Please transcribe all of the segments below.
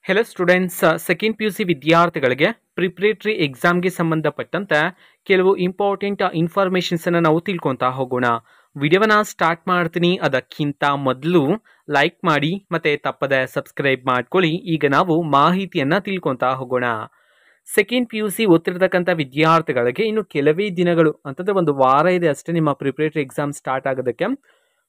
Hello students, second P U C ವಿದ್ಯಾರ್ಥಿಗಳಿಗೆ preparatory ಎಕ್ಸಾಮ್ಗೆ ಸಂಬಂಧಪಟ್ಟಂತೆ ಕೆಲವು ಇಂಪಾರ್ಟೆಂಟ್ ಇನ್ಫಾರ್ಮೇಷನ್ಸನ್ನು ನಾವು ತಿಳ್ಕೊತಾ ಹೋಗೋಣ. ವಿಡಿಯೋನ ಸ್ಟಾರ್ಟ್ ಮಾಡ್ತೀನಿ. ಅದಕ್ಕಿಂತ ಮೊದಲು ಲೈಕ್ ಮಾಡಿ ಮತ್ತು ತಪ್ಪದೆ ಸಬ್ಸ್ಕ್ರೈಬ್ ಮಾಡ್ಕೊಳ್ಳಿ. ಈಗ ನಾವು ಮಾಹಿತಿಯನ್ನು ತಿಳ್ಕೊತಾ ಹೋಗೋಣ. ಸೆಕೆಂಡ್ ಪಿ ಯು ಸಿ ಓದ್ತಿರ್ತಕ್ಕಂಥ ವಿದ್ಯಾರ್ಥಿಗಳಿಗೆ ಇನ್ನು ಕೆಲವೇ ದಿನಗಳು ಅಂತಂದರೆ ಒಂದು ವಾರ ಇದೆ ಅಷ್ಟೇ ನಿಮ್ಮ ಪ್ರಿಪ್ರೇಟರಿ ಎಕ್ಸಾಮ್ ಸ್ಟಾರ್ಟ್ ಆಗೋದಕ್ಕೆ.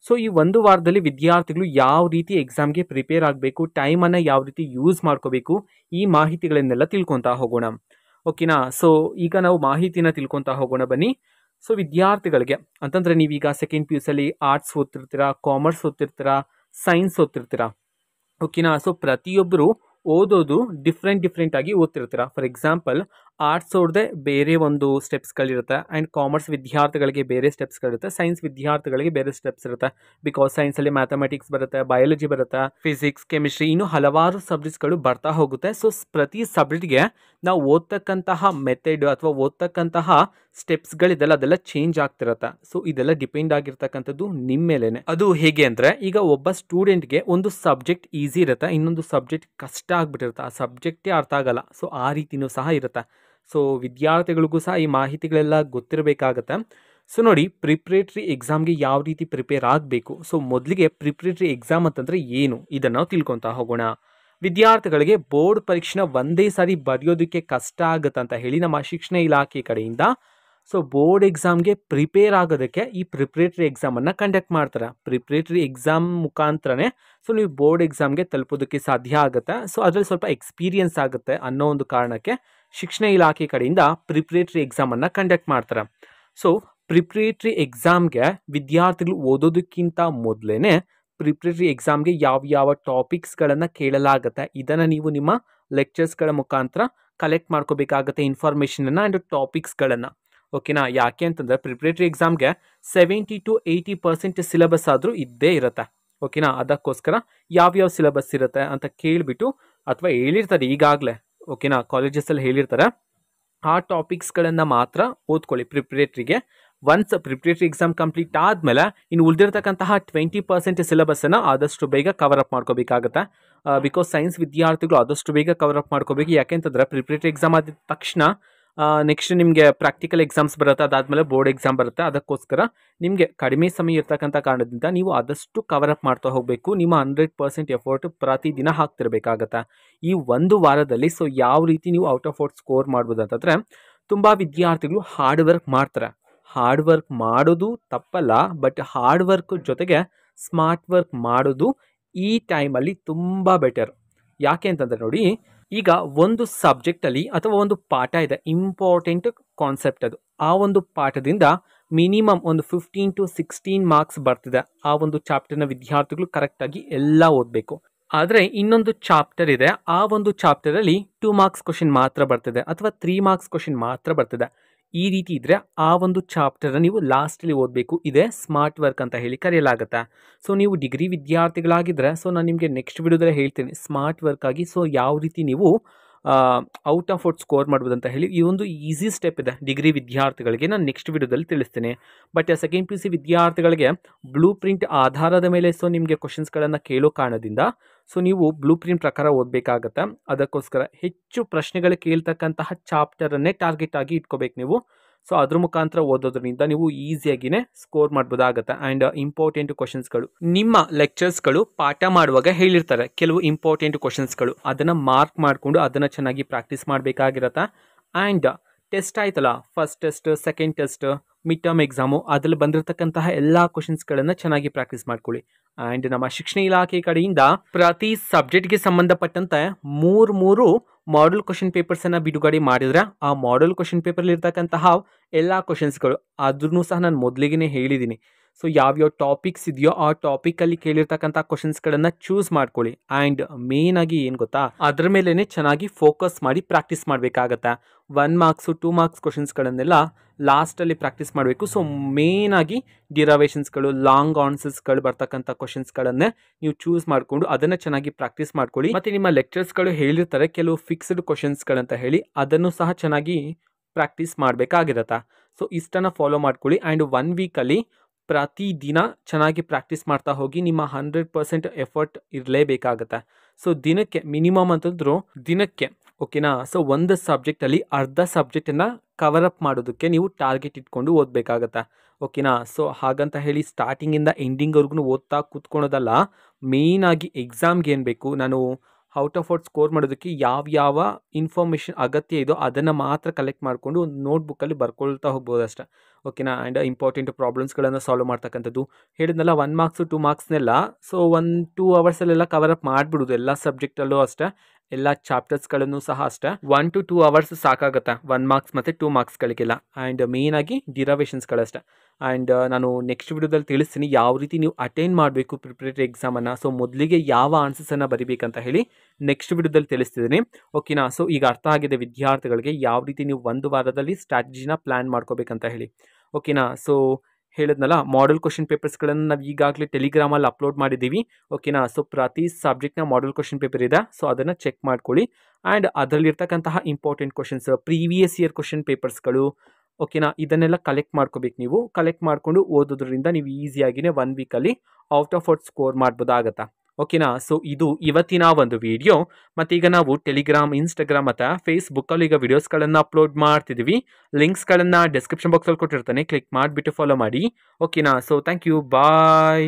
ಸೊ ಈ ಒಂದು ವಾರದಲ್ಲಿ ವಿದ್ಯಾರ್ಥಿಗಳು ಯಾವ ರೀತಿ ಎಕ್ಸಾಮ್ಗೆ ಪ್ರಿಪೇರ್ ಆಗಬೇಕು, ಟೈಮನ್ನು ಯಾವ ರೀತಿ ಯೂಸ್ ಮಾಡ್ಕೋಬೇಕು, ಈ ಮಾಹಿತಿಗಳನ್ನೆಲ್ಲ ತಿಳ್ಕೊತಾ ಹೋಗೋಣ. ಓಕೆನಾ? ಸೊ ಈಗ ನಾವು ಮಾಹಿತಿನ ತಿಳ್ಕೊತಾ ಹೋಗೋಣ ಬನ್ನಿ. ಸೊ ವಿದ್ಯಾರ್ಥಿಗಳಿಗೆ ಅಂತಂದರೆ ನೀವೀಗ ಸೆಕೆಂಡ್ ಪಿ ಯು ಸಿಯಲ್ಲಿ ಆರ್ಟ್ಸ್ ಓದ್ತಿರ್ತೀರಾ, ಕಾಮರ್ಸ್ ಓದ್ತಿರ್ತೀರಾ, ಸೈನ್ಸ್ ಓದ್ತಿರ್ತೀರಾ. ಓಕೆನಾ? ಸೊ ಪ್ರತಿಯೊಬ್ಬರು ಓದೋದು ಡಿಫ್ರೆಂಟ್ ಆಗಿ ಓದ್ತಿರ್ತೀರ. ಫಾರ್ ಎಕ್ಸಾಂಪಲ್, ಆರ್ಟ್ಸ್ ಓದದೆ ಬೇರೆ ಒಂದು ಸ್ಟೆಪ್ಸ್ಗಳಿರುತ್ತೆ, ಆ್ಯಂಡ್ ಕಾಮರ್ಸ್ ವಿದ್ಯಾರ್ಥಿಗಳಿಗೆ ಬೇರೆ ಸ್ಟೆಪ್ಸ್ಗಳಿರುತ್ತೆ, ಸೈನ್ಸ್ ವಿದ್ಯಾರ್ಥಿಗಳಿಗೆ ಬೇರೆ ಸ್ಟೆಪ್ಸ್ ಇರುತ್ತೆ. ಬಿಕಾಸ್ ಸೈನ್ಸಲ್ಲಿ ಮ್ಯಾಥಮೆಟಿಕ್ಸ್ ಬರುತ್ತೆ, ಬಯಾಲಜಿ ಬರುತ್ತೆ, ಫಿಸಿಕ್ಸ್, ಕೆಮಿಸ್ಟ್ರಿ, ಇನ್ನೂ ಹಲವಾರು ಸಬ್ಜೆಕ್ಟ್ಸ್ಗಳು ಬರ್ತಾ ಹೋಗುತ್ತೆ. ಸೊ ಪ್ರತಿ ಸಬ್ಜೆಕ್ಟ್ಗೆ ನಾವು ಓದ್ತಕ್ಕಂತಹ ಮೆಥಡ್ ಅಥವಾ ಓದ್ತಕ್ಕಂತಹ ಸ್ಟೆಪ್ಸ್ಗಳಿದೆಲ್ಲ ಅದೆಲ್ಲ ಚೇಂಜ್ ಆಗ್ತಿರತ್ತೆ. ಸೊ ಇದೆಲ್ಲ ಡಿಪೆಂಡ್ ಆಗಿರ್ತಕ್ಕಂಥದ್ದು ನಿಮ್ಮ ಮೇಲೇನೆ. ಅದು ಹೇಗೆ ಅಂದರೆ, ಈಗ ಒಬ್ಬ ಸ್ಟೂಡೆಂಟ್ಗೆ ಒಂದು ಸಬ್ಜೆಕ್ಟ್ ಈಸಿ ಇರುತ್ತೆ, ಇನ್ನೊಂದು ಸಬ್ಜೆಕ್ಟ್ ಕಷ್ಟ ಆಗ್ಬಿಟ್ಟಿರುತ್ತೆ, ಆ ಸಬ್ಜೆಕ್ಟೇ ಅರ್ಥ ಆಗಲ್ಲ. ಸೊ ಆ ರೀತಿಯೂ ಸಹ ಇರುತ್ತೆ. ಸೊ ವಿದ್ಯಾರ್ಥಿಗಳಿಗೂ ಸಹ ಈ ಮಾಹಿತಿಗಳೆಲ್ಲ ಗೊತ್ತಿರಬೇಕಾಗತ್ತೆ. ಸೊ ನೋಡಿ, ಪ್ರಿಪ್ರೇಟರಿ ಎಕ್ಸಾಮ್ಗೆ ಯಾವ ರೀತಿ ಪ್ರಿಪೇರ್ ಆಗಬೇಕು. ಸೊ ಮೊದಲಿಗೆ ಪ್ರಿಪ್ರೇಟರಿ ಎಕ್ಸಾಮ್ ಅಂತಂದರೆ ಏನು, ಇದನ್ನು ನಾವು ತಿಳ್ಕೊತಾ ಹೋಗೋಣ. ವಿದ್ಯಾರ್ಥಿಗಳಿಗೆ ಬೋರ್ಡ್ ಪರೀಕ್ಷೆನ ಒಂದೇ ಸಾರಿ ಬರೆಯೋದಕ್ಕೆ ಕಷ್ಟ ಆಗುತ್ತೆ ಅಂತ ಹೇಳಿ ನಮ್ಮ ಶಿಕ್ಷಣ ಇಲಾಖೆ ಕಡೆಯಿಂದ ಸೊ ಬೋರ್ಡ್ ಎಕ್ಸಾಮ್ಗೆ ಪ್ರಿಪೇರ್ ಆಗೋದಕ್ಕೆ ಈ ಪ್ರಿಪ್ರೇಟರಿ ಎಕ್ಸಾಮನ್ನು ಕಂಡಕ್ಟ್ ಮಾಡ್ತಾರೆ. ಪ್ರಿಪ್ರೇಟರಿ ಎಕ್ಸಾಮ್ ಮುಖಾಂತರನೇ ಸೊ ನೀವು ಬೋರ್ಡ್ ಎಕ್ಸಾಮ್ಗೆ ತಲುಪೋದಕ್ಕೆ ಸಾಧ್ಯ ಆಗುತ್ತೆ. ಸೊ ಅದರಲ್ಲಿ ಸ್ವಲ್ಪ ಎಕ್ಸ್ಪೀರಿಯನ್ಸ್ ಆಗುತ್ತೆ ಅನ್ನೋ ಒಂದು ಕಾರಣಕ್ಕೆ ಶಿಕ್ಷಣ ಇಲಾಖೆ ಕಡೆಯಿಂದ ಪ್ರಿಪ್ರೇಟರಿ ಎಕ್ಸಾಮನ್ನು ಕಂಡಕ್ಟ್ ಮಾಡ್ತಾರೆ. ಸೊ ಪ್ರಿಪ್ರೇಟರಿ ಎಕ್ಸಾಮ್ಗೆ ವಿದ್ಯಾರ್ಥಿಗಳು ಓದೋದಕ್ಕಿಂತ ಮೊದಲೇ ಪ್ರಿಪ್ರೇಟರಿ ಎಕ್ಸಾಮ್ಗೆ ಯಾವ ಟಾಪಿಕ್ಸ್ಗಳನ್ನು ಕೇಳಲಾಗುತ್ತೆ, ಇದನ್ನು ನೀವು ನಿಮ್ಮ ಲೆಕ್ಚರ್ಸ್ಗಳ ಮುಖಾಂತರ ಕಲೆಕ್ಟ್ ಮಾಡ್ಕೋಬೇಕಾಗತ್ತೆ ಇನ್ಫಾರ್ಮೇಷನನ್ನು ಆ್ಯಂಡ್ ಟಾಪಿಕ್ಸ್ಗಳನ್ನು. ಓಕೆನಾ? ಯಾಕೆ ಅಂತಂದರೆ ಪ್ರಿಪ್ರೇಟರಿ ಎಕ್ಸಾಮ್ಗೆ 70 to 80% ಸಿಲೆಬಸ್ ಆದರೂ ಇದ್ದೇ ಇರುತ್ತೆ. ಓಕೆನಾ? ಅದಕ್ಕೋಸ್ಕರ ಯಾವ್ಯಾವ ಸಿಲೆಬಸ್ ಇರುತ್ತೆ ಅಂತ ಕೇಳಿಬಿಟ್ಟು, ಅಥವಾ ಹೇಳಿರ್ತಾರೆ ಈಗಾಗಲೇ, ಓಕೆನಾ, ಕಾಲೇಜಸಲ್ಲಿ ಹೇಳಿರ್ತಾರೆ, ಆ ಟಾಪಿಕ್ಸ್ಗಳನ್ನು ಮಾತ್ರ ಓದ್ಕೊಳ್ಳಿ ಪ್ರಿಪ್ರೇಟ್ರಿಗೆ. ಒನ್ಸ್ ಪ್ರಿಪ್ರೇಟರಿ ಎಕ್ಸಾಮ್ ಕಂಪ್ಲೀಟ್ ಆದಮೇಲೆ ಇನ್ನು ಉಳಿದಿರ್ತಕ್ಕಂತಹ 20% ಸಿಲೆಬಸ್ಸನ್ನು ಆದಷ್ಟು ಬೇಗ ಕವರ್ ಅಪ್ ಮಾಡ್ಕೋಬೇಕಾಗತ್ತೆ. ಬಿಕಾಸ್ ಸೈನ್ಸ್ ವಿದ್ಯಾರ್ಥಿಗಳು ಆದಷ್ಟು ಬೇಗ ಕವರ್ ಅಪ್ ಮಾಡ್ಕೋಬೇಕು. ಯಾಕೆಂತಂದರೆ ಪ್ರಿಪ್ರೇಟರಿ ಎಕ್ಸಾಮ್ ಆದ ತಕ್ಷಣ ನೆಕ್ಸ್ಟ್ ನಿಮಗೆ ಪ್ರಾಕ್ಟಿಕಲ್ ಎಕ್ಸಾಮ್ಸ್ ಬರುತ್ತೆ, ಅದಾದಮೇಲೆ ಬೋರ್ಡ್ ಎಕ್ಸಾಮ್ ಬರುತ್ತೆ. ಅದಕ್ಕೋಸ್ಕರ ನಿಮಗೆ ಕಡಿಮೆ ಸಮಯ ಇರ್ತಕ್ಕಂಥ ಕಾರಣದಿಂದ ನೀವು ಆದಷ್ಟು ಕವರ್ ಅಪ್ ಮಾಡ್ತಾ ಹೋಗಬೇಕು. ನಿಮ್ಮ 100% ಎಫರ್ಟ್ ಪ್ರತಿದಿನ ಹಾಕ್ತಿರ್ಬೇಕಾಗತ್ತೆ ಈ ಒಂದು ವಾರದಲ್ಲಿ. ಸೊ ಯಾವ ರೀತಿ ನೀವು ಔಟ್ ಆಫ್ ಔಟ್ ಸ್ಕೋರ್ ಮಾಡ್ಬೋದು ಅಂತಂದರೆ, ತುಂಬ ವಿದ್ಯಾರ್ಥಿಗಳು ಹಾರ್ಡ್ ವರ್ಕ್ ಮಾಡ್ತಾರೆ. ಹಾರ್ಡ್ ವರ್ಕ್ ಮಾಡೋದು ತಪ್ಪಲ್ಲ, ಬಟ್ ಹಾರ್ಡ್ ವರ್ಕ್ ಜೊತೆಗೆ ಸ್ಮಾರ್ಟ್ ವರ್ಕ್ ಮಾಡೋದು ಈ ಟೈಮಲ್ಲಿ ತುಂಬ ಬೆಟರ್. ಯಾಕೆ ಅಂತಂದರೆ ನೋಡಿ, ಈಗ ಒಂದು ಸಬ್ಜೆಕ್ಟಲ್ಲಿ ಅಥವಾ ಒಂದು ಪಾಠ ಇದೆ, ಇಂಪಾರ್ಟೆಂಟ್ ಕಾನ್ಸೆಪ್ಟ್ ಅದು. ಆ ಒಂದು ಪಾಠದಿಂದ ಮಿನಿಮಮ್ ಒಂದು 15 to 16 ಮಾರ್ಕ್ಸ್ ಬರ್ತಿದೆ. ಆ ಒಂದು ಚಾಪ್ಟರ್ನ ವಿದ್ಯಾರ್ಥಿಗಳು ಕರೆಕ್ಟಾಗಿ ಎಲ್ಲ ಓದಬೇಕು. ಆದರೆ ಇನ್ನೊಂದು ಚಾಪ್ಟರ್ ಇದೆ, ಆ ಒಂದು ಚಾಪ್ಟರಲ್ಲಿ 2 ಮಾರ್ಕ್ಸ್ ಕ್ವಶನ್ ಮಾತ್ರ ಬರ್ತಿದೆ, ಅಥವಾ 3 ಮಾರ್ಕ್ಸ್ ಕ್ವಶನ್ ಮಾತ್ರ ಬರ್ತಿದೆ. ಈ ರೀತಿ ಇದ್ದರೆ ಆ ಒಂದು ಚಾಪ್ಟರ್ನ ನೀವು ಲಾಸ್ಟಲ್ಲಿ ಓದಬೇಕು. ಇದೇ ಸ್ಮಾರ್ಟ್ ವರ್ಕ್ ಅಂತ ಹೇಳಿ ಕರೆಯಲಾಗುತ್ತೆ. ಸೊ ನೀವು ಡಿಗ್ರಿ ವಿದ್ಯಾರ್ಥಿಗಳಾಗಿದ್ದರೆ ಸೊ ನಾನು ನಿಮಗೆ ನೆಕ್ಸ್ಟ್ ವಿಡಿಯೋದಲ್ಲಿ ಹೇಳ್ತೀನಿ ಸ್ಮಾರ್ಟ್ ವರ್ಕ್ ಆಗಿ ಸೊ ಯಾವ ರೀತಿ ನೀವು ಔಟ್ ಆಫ್ ಔಟ್ ಸ್ಕೋರ್ ಮಾಡ್ಬೋದು ಅಂತ ಹೇಳಿ. ಈ ಒಂದು ಈಸಿ ಸ್ಟೆಪ್ ಇದೆ ಡಿಗ್ರಿ ವಿದ್ಯಾರ್ಥಿಗಳಿಗೆ, ನಾನು ನೆಕ್ಸ್ಟ್ ವಿಡಿಯೋದಲ್ಲಿ ತಿಳಿಸ್ತೀನಿ. But second P U C ವಿದ್ಯಾರ್ಥಿಗಳಿಗೆ ಬ್ಲೂ ಪ್ರಿಂಟ್ ಆಧಾರದ ಮೇಲೆ ಸೊ ನಿಮಗೆ ಕ್ವಶನ್ಸ್ಗಳನ್ನು ಕೇಳೋ ಕಾರಣದಿಂದ ಸೊ ನೀವು ಬ್ಲೂ ಪ್ರಿಂಟ್ ಪ್ರಕಾರ ಓದಬೇಕಾಗತ್ತೆ. ಅದಕ್ಕೋಸ್ಕರ ಹೆಚ್ಚು ಪ್ರಶ್ನೆಗಳು ಕೇಳ್ತಕ್ಕಂತಹ ಚಾಪ್ಟರನ್ನೇ ಟಾರ್ಗೆಟ್ ಆಗಿ ಇಟ್ಕೋಬೇಕು ನೀವು. ಸೊ ಅದ್ರ ಮುಖಾಂತರ ಓದೋದ್ರಿಂದ ನೀವು ಈಸಿಯಾಗಿಯೇ ಸ್ಕೋರ್ ಮಾಡ್ಬೋದಾಗತ್ತೆ. ಆ್ಯಂಡ್ ಇಂಪಾರ್ಟೆಂಟ್ ಕ್ವಶನ್ಸ್ಗಳು ನಿಮ್ಮ ಲೆಕ್ಚರ್ಸ್ಗಳು ಪಾಠ ಮಾಡುವಾಗ ಹೇಳಿರ್ತಾರೆ ಕೆಲವು ಇಂಪಾರ್ಟೆಂಟ್ ಕ್ವಶನ್ಸ್ಗಳು, ಅದನ್ನು ಮಾರ್ಕ್ ಮಾಡಿಕೊಂಡು ಅದನ್ನು ಚೆನ್ನಾಗಿ ಪ್ರಾಕ್ಟೀಸ್ ಮಾಡಬೇಕಾಗಿರತ್ತೆ. ಆ್ಯಂಡ್ ಟೆಸ್ಟ್ ಆಯ್ತಲ್ಲ, first test, second test, mid term exam, ಅದರಲ್ಲಿ ಬಂದಿರತಕ್ಕಂತಹ ಎಲ್ಲ ಕ್ವಶನ್ಸ್ಗಳನ್ನು ಚೆನ್ನಾಗಿ ಪ್ರಾಕ್ಟೀಸ್ ಮಾಡ್ಕೊಳ್ಳಿ. ಆ್ಯಂಡ್ ನಮ್ಮ ಶಿಕ್ಷಣ ಇಲಾಖೆ ಕಡೆಯಿಂದ ಪ್ರತಿ ಸಬ್ಜೆಕ್ಟ್ಗೆ ಸಂಬಂಧಪಟ್ಟಂತೆ ಮೂರು ಮಾಡೆಲ್ ಕ್ವಶನ್ ಪೇಪರ್ಸನ್ನು ಬಿಡುಗಡೆ ಮಾಡಿದರೆ, ಆ ಮಾಡೆಲ್ ಕ್ವಶನ್ ಪೇಪರಲ್ಲಿ ಇರ್ತಕ್ಕಂತಹ ಎಲ್ಲ ಕ್ವಶನ್ಸ್ಗಳು ಅದನ್ನು ಸಹ ನಾನು ಮೊದಲಿಗೆ ಹೇಳಿದ್ದೀನಿ. ಸೊ ಯಾವ್ಯಾವ ಟಾಪಿಕ್ಸ್ ಇದೆಯೋ ಆ ಟಾಪಿಕಲ್ಲಿ ಕೇಳಿರ್ತಕ್ಕಂಥ ಕ್ವಶನ್ಸ್ಗಳನ್ನು ಚೂಸ್ ಮಾಡ್ಕೊಳ್ಳಿ. ಆ್ಯಂಡ್ ಮೇಯ್ನಾಗಿ ಏನು ಗೊತ್ತಾ, ಅದ್ರ ಮೇಲೇ ಚೆನ್ನಾಗಿ ಫೋಕಸ್ ಮಾಡಿ ಪ್ರಾಕ್ಟೀಸ್ ಮಾಡಬೇಕಾಗತ್ತೆ. 1 ಮಾರ್ಕ್ಸು 2 ಮಾರ್ಕ್ಸ್ ಕ್ವಶನ್ಸ್ಗಳನ್ನೆಲ್ಲ ಲಾಸ್ಟಲ್ಲಿ ಪ್ರಾಕ್ಟೀಸ್ ಮಾಡಬೇಕು. ಸೊ ಮೇಯ್ನಾಗಿ ಡಿರವೇಷನ್ಸ್ಗಳು, ಲಾಂಗ್ ಆನ್ಸರ್ಸ್ಗಳು ಬರ್ತಕ್ಕಂಥ ಕ್ವಶನ್ಸ್ಗಳನ್ನೇ ನೀವು ಚೂಸ್ ಮಾಡಿಕೊಂಡು ಅದನ್ನು ಚೆನ್ನಾಗಿ ಪ್ರಾಕ್ಟೀಸ್ ಮಾಡ್ಕೊಳ್ಳಿ. ಮತ್ತು ನಿಮ್ಮ ಲೆಕ್ಚರ್ಸ್ಗಳು ಹೇಳಿರ್ತಾರೆ ಕೆಲವು ಫಿಕ್ಸ್ಡ್ ಕ್ವಶನ್ಸ್ಗಳಂತ ಹೇಳಿ, ಅದನ್ನು ಸಹ ಚೆನ್ನಾಗಿ ಪ್ರಾಕ್ಟೀಸ್ ಮಾಡಬೇಕಾಗಿರತ್ತೆ. ಸೊ ಇಷ್ಟನ್ನು ಫಾಲೋ ಮಾಡ್ಕೊಳ್ಳಿ. ಆ್ಯಂಡ್ 1 ವೀಕಲ್ಲಿ ಪ್ರತಿದಿನ ಚೆನ್ನಾಗಿ ಪ್ರಾಕ್ಟೀಸ್ ಮಾಡ್ತಾ ಹೋಗಿ. ನಿಮ್ಮ 100% ಎಫರ್ಟ್ ಇರಲೇಬೇಕಾಗತ್ತೆ. ಸೊ ದಿನಕ್ಕೆ ಮಿನಿಮಮ್ ಅಂತಂದ್ರು ದಿನಕ್ಕೆ ಓಕೆನಾ. ಸೊ ಒಂದು ಸಬ್ಜೆಕ್ಟಲ್ಲಿ ಅರ್ಧ ಸಬ್ಜೆಕ್ಟನ್ನು ಕವರ್ ಅಪ್ ಮಾಡೋದಕ್ಕೆ ನೀವು ಟಾರ್ಗೆಟ್ ಇಟ್ಕೊಂಡು ಓದಬೇಕಾಗತ್ತೆ ಓಕೆನಾ. ಸೊ ಹಾಗಂತ ಹೇಳಿ ಸ್ಟಾರ್ಟಿಂಗಿಂದ ಎಂಡಿಂಗ್ವರೆಗೂ ಓದ್ತಾ ಕೂತ್ಕೊಳೋದಲ್ಲ. ಮೇಯ್ನಾಗಿ ಎಕ್ಸಾಮ್ಗೆ ಏನು ಬೇಕು, ನಾನು ಔಟ್ ಆಫ್ ಔಟ್ ಸ್ಕೋರ್ ಮಾಡೋದಕ್ಕೆ ಯಾವ ಇನ್ಫಾರ್ಮೇಷನ್ ಅಗತ್ಯ ಇದೋ ಅದನ್ನು ಮಾತ್ರ ಕಲೆಕ್ಟ್ ಮಾಡಿಕೊಂಡು ಒಂದು ನೋಟ್ಬುಕ್ಕಲ್ಲಿ ಬರ್ಕೊಳ್ತಾ ಹೋಗ್ಬೋದು ಅಷ್ಟೇ ಓಕೆನಾ. ಆ್ಯಂಡ್ ಇಂಪಾರ್ಟೆಂಟ್ ಪ್ರಾಬ್ಲಮ್ಸ್ಗಳನ್ನು ಸಾಲ್ವ್ ಮಾಡ್ತಕ್ಕಂಥದ್ದು ಹೇಳಿದ್ನಲ್ಲ. 1 ಮಾರ್ಕ್ಸು 2 ಮಾರ್ಕ್ಸ್ನೆಲ್ಲ ಸೊ 1-2 ಅವರ್ಸಲ್ಲೆಲ್ಲ ಕವರ್ ಅಪ್ ಮಾಡಿಬಿಡೋದು. ಎಲ್ಲ ಸಬ್ಜೆಕ್ಟಲ್ಲೂ ಅಷ್ಟೇ, ಎಲ್ಲ ಚಾಪ್ಟರ್ಸ್ಗಳನ್ನು ಸಹ ಅಷ್ಟೇ 1 to 2 ಅವರ್ಸ್ ಸಾಕಾಗುತ್ತೆ 1 ಮಾರ್ಕ್ಸ್ ಮತ್ತು 2 ಮಾರ್ಕ್ಸ್ಗಳಿಗೆಲ್ಲ. ಆ್ಯಂಡ್ ಮೇಯ್ನಾಗಿ ಡಿರವೇಷನ್ಸ್ಗಳಷ್ಟೇ. ಆ್ಯಂಡ್ ನಾನು ನೆಕ್ಸ್ಟ್ ವಿಡಿಯೋದಲ್ಲಿ ತಿಳಿಸ್ತೀನಿ ಯಾವ ರೀತಿ ನೀವು ಅಟೆಂಡ್ ಮಾಡಬೇಕು ಪ್ರಿಪ್ರೇಟರಿ ಎಕ್ಸಾಮನ್ನು. ಸೊ ಮೊದಲಿಗೆ ಯಾವ ಆನ್ಸರ್ಸನ್ನು ಬರಿಬೇಕಂತ ಹೇಳಿ ನೆಕ್ಸ್ಟ್ ವಿಡಿಯೋದಲ್ಲಿ ತಿಳಿಸ್ತಿದ್ದೀನಿ ಓಕೆನಾ. ಸೊ ಈಗ ಅರ್ಥ ಆಗಿದೆ ವಿದ್ಯಾರ್ಥಿಗಳಿಗೆ ಯಾವ ರೀತಿ ನೀವು ಒಂದು ವಾರದಲ್ಲಿ ಸ್ಟ್ರಾಟಜಿನ ಪ್ಲ್ಯಾನ್ ಮಾಡ್ಕೋಬೇಕಂತ ಹೇಳಿ ಓಕೆನಾ. ಸೊ ಹೇಳಿದ್ನಲ್ಲ, ಮಾಡೆಲ್ ಕ್ವಶನ್ ಪೇಪರ್ಸ್ಗಳನ್ನು ನಾವು ಈಗಾಗಲೇ ಟೆಲಿಗ್ರಾಮಲ್ಲಿ ಅಪ್ಲೋಡ್ ಮಾಡಿದ್ದೀವಿ ಓಕೆನಾ. ಸೊ ಪ್ರತಿ ಸಬ್ಜೆಕ್ಟ್ನ ಮಾಡೆಲ್ ಕ್ವಶನ್ ಪೇಪರ್ ಇದೆ, ಸೊ ಅದನ್ನು ಚೆಕ್ ಮಾಡ್ಕೊಳ್ಳಿ. ಆ್ಯಂಡ್ ಅದರಲ್ಲಿರ್ತಕ್ಕಂತಹ important questions, previous year question ಪೇಪರ್ಸ್ಗಳು ಓಕೆನಾ, ಇದನ್ನೆಲ್ಲ ಕಲೆಕ್ಟ್ ಮಾಡ್ಕೋಬೇಕು. ನೀವು ಕಲೆಕ್ಟ್ ಮಾಡಿಕೊಂಡು ಓದೋದ್ರಿಂದ ನೀವು ಈಸಿಯಾಗಿಯೇ 1 ವೀಕಲ್ಲಿ ಔಟ್ ಆಫ್ ಔಟ್ ಸ್ಕೋರ್ ಮಾಡ್ಬೋದಾಗತ್ತಾ ಓಕೆನಾ. ಸೊ ಇದು ಇವತ್ತಿನ ಒಂದು ವಿಡಿಯೋ. ಮತ್ತು ಈಗ ನಾವು ಟೆಲಿಗ್ರಾಮ್, ಇನ್ಸ್ಟಾಗ್ರಾಮ್ ಮತ್ತು ಫೇಸ್ಬುಕ್ಕಲ್ಲಿ ಈಗ ವಿಡಿಯೋಸ್ಗಳನ್ನು ಅಪ್ಲೋಡ್ ಮಾಡ್ತಿದ್ದೀವಿ. ಲಿಂಕ್ಸ್ಗಳನ್ನು ಡಿಸ್ಕ್ರಿಪ್ಷನ್ ಬಾಕ್ಸಲ್ಲಿ ಕೊಟ್ಟಿರ್ತಾನೆ, ಕ್ಲಿಕ್ ಮಾಡಿಬಿಟ್ಟು ಫಾಲೋ ಮಾಡಿ ಓಕೆನಾ. So thank you, bye.